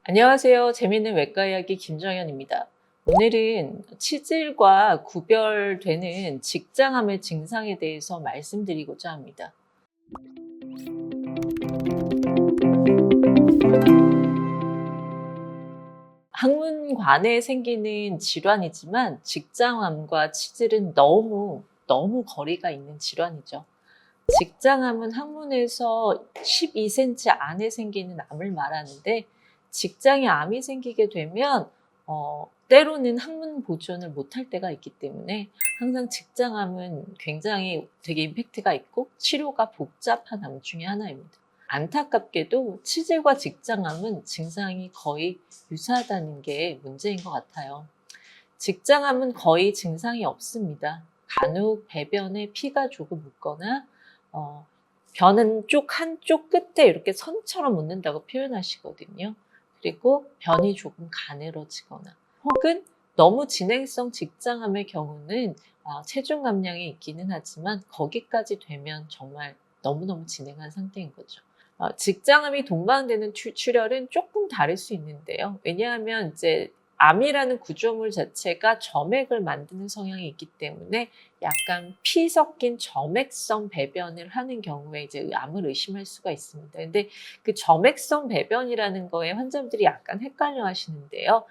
안녕하세요. 재미있는 외과 이야기 김정현입니다. 오늘은 치질과 구별되는 직장암의 증상에 대해서 말씀드리고자 합니다. 항문관에 생기는 질환이지만 직장암과 치질은 너무 거리가 있는 질환이죠. 직장암은 항문에서 12cm 안에 생기는 암을 말하는데, 직장에 암이 생기게 되면 때로는 항문 보존을 못할 때가 있기 때문에 항상 직장암은 굉장히 되게 임팩트가 있고 치료가 복잡한 암 중에 하나입니다. 안타깝게도 치질과 직장암은 증상이 거의 유사하다는 게 문제인 것 같아요. 직장암은 거의 증상이 없습니다. 간혹 배변에 피가 조금 묻거나 변은 한쪽 끝에 이렇게 선처럼 묻는다고 표현하시거든요. 그리고 변이 조금 가늘어지거나 혹은 너무 진행성 직장암의 경우는 체중 감량이 있기는 하지만 거기까지 되면 정말 너무너무 진행한 상태인 거죠. 직장암이 동반되는 출혈은 조금 다를 수 있는데요. 왜냐하면 이제 암이라는 구조물 자체가 점액을 만드는 성향이 있기 때문에 약간 피 섞인 점액성 배변을 하는 경우에 이제 암을 의심할 수가 있습니다. 근데 그 점액성 배변이라는 거에 환자분들이 약간 헷갈려 하시는데요.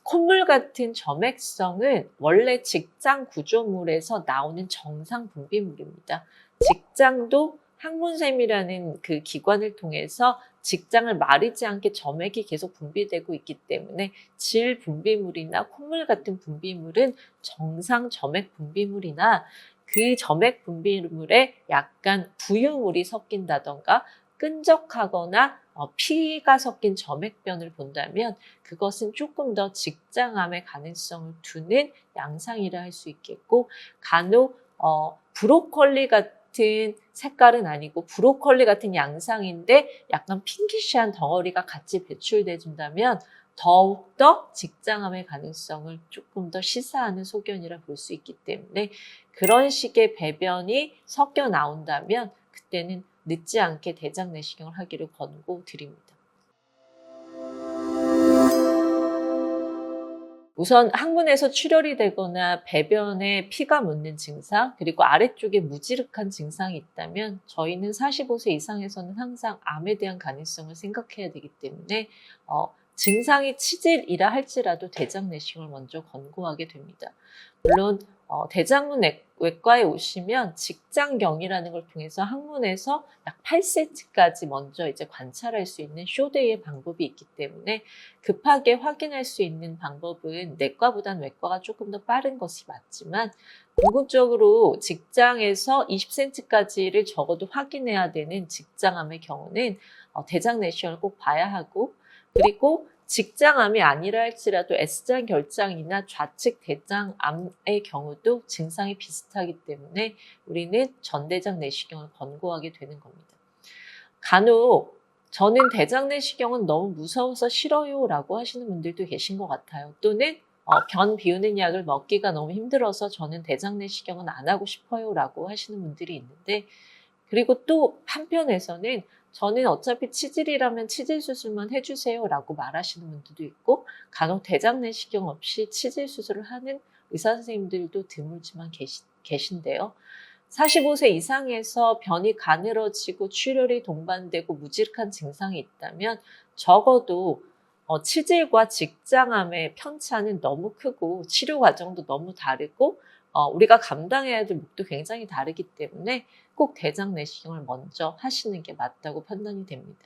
콧물 같은 점액성은 원래 직장 구조물에서 나오는 정상 분비물입니다. 직장도 항문샘이라는 그 기관을 통해서 직장을 마르지 않게 점액이 계속 분비되고 있기 때문에 질 분비물이나 콧물 같은 분비물은 정상 점액 분비물이나 그 점액 분비물에 약간 부유물이 섞인다던가 끈적하거나 피가 섞인 점액변을 본다면 그것은 조금 더 직장암의 가능성을 두는 양상이라 할 수 있겠고, 간혹 브로콜리 같은 색깔은 아니고 브로콜리 같은 양상인데 약간 핑키시한 덩어리가 같이 배출돼 준다면 더욱더 직장암의 가능성을 조금 더 시사하는 소견이라 볼 수 있기 때문에, 그런 식의 배변이 섞여 나온다면 그때는 늦지 않게 대장 내시경을 하기를 권고드립니다. 우선 항문에서 출혈이 되거나 배변에 피가 묻는 증상, 그리고 아래쪽에 무지륵한 증상이 있다면 저희는 45세 이상에서는 항상 암에 대한 가능성을 생각해야 되기 때문에 증상이 치질이라 할지라도 대장 내시경을 먼저 권고하게 됩니다. 물론 대장문 외과에 오시면 직장경이라는 걸 통해서 항문에서 약 8cm까지 먼저 이제 관찰할 수 있는 쇼데이의 방법이 있기 때문에 급하게 확인할 수 있는 방법은 내과보단 외과가 조금 더 빠른 것이 맞지만, 궁극적으로 직장에서 20cm까지를 적어도 확인해야 되는 직장암의 경우는 대장 내시경을 꼭 봐야 하고, 그리고 직장암이 아니라 할지라도 S장 결장이나 좌측 대장암의 경우도 증상이 비슷하기 때문에 우리는 전대장 내시경을 권고하게 되는 겁니다. 간혹 저는 대장 내시경은 너무 무서워서 싫어요 라고 하시는 분들도 계신 것 같아요. 또는 변 비우는 약을 먹기가 너무 힘들어서 저는 대장 내시경은 안 하고 싶어요 라고 하시는 분들이 있는데, 그리고 또 한편에서는 저는 어차피 치질이라면 치질 수술만 해주세요 라고 말하시는 분들도 있고, 간혹 대장 내시경 없이 치질 수술을 하는 의사 선생님들도 드물지만 계신데요. 45세 이상에서 변이 가늘어지고 출혈이 동반되고 무지륵한 증상이 있다면 적어도 치질과 직장암의 편차는 너무 크고 치료 과정도 너무 다르고 우리가 감당해야 될 몫도 굉장히 다르기 때문에 꼭 대장 내시경을 먼저 하시는 게 맞다고 판단이 됩니다.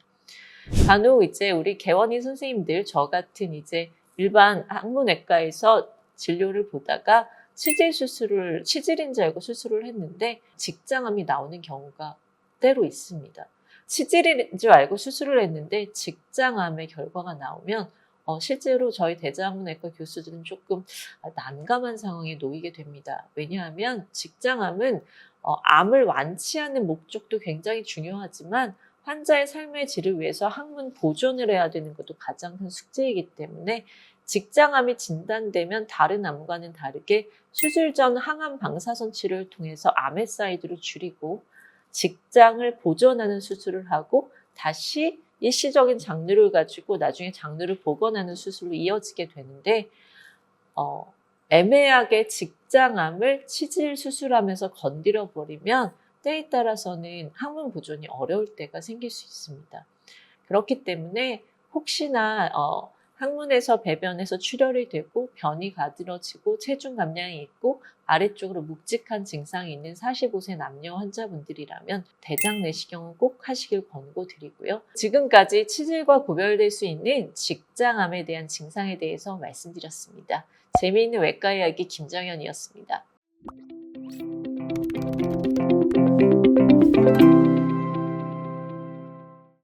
간혹 이제 우리 개원의 선생님들, 저 같은 이제 일반 항문외과에서 진료를 보다가 치질인 줄 알고 수술을 했는데 직장암이 나오는 경우가 때로 있습니다. 치질인 줄 알고 수술을 했는데 직장암의 결과가 나오면 실제로 저희 대장암외과 교수들은 조금 난감한 상황에 놓이게 됩니다. 왜냐하면 직장암은 암을 완치하는 목적도 굉장히 중요하지만 환자의 삶의 질을 위해서 항문 보존을 해야 되는 것도 가장 큰 숙제이기 때문에, 직장암이 진단되면 다른 암과는 다르게 수술 전 항암 방사선 치료를 통해서 암의 사이즈를 줄이고 직장을 보존하는 수술을 하고 다시 일시적인 장르를 가지고 나중에 장르를 복원하는 수술로 이어지게 되는데 애매하게 직장암을 치질 수술하면서 건드려 버리면 때에 따라서는 항문 보존이 어려울 때가 생길 수 있습니다. 그렇기 때문에 혹시나 항문에서 배변에서 출혈이 되고 변이 가들어지고 체중 감량이 있고 아래쪽으로 묵직한 증상이 있는 45세 남녀 환자분들이라면 대장 내시경은 꼭 하시길 권고드리고요. 지금까지 치질과 구별될 수 있는 직장암에 대한 증상에 대해서 말씀드렸습니다. 재미있는 외과 이야기 김정현이었습니다.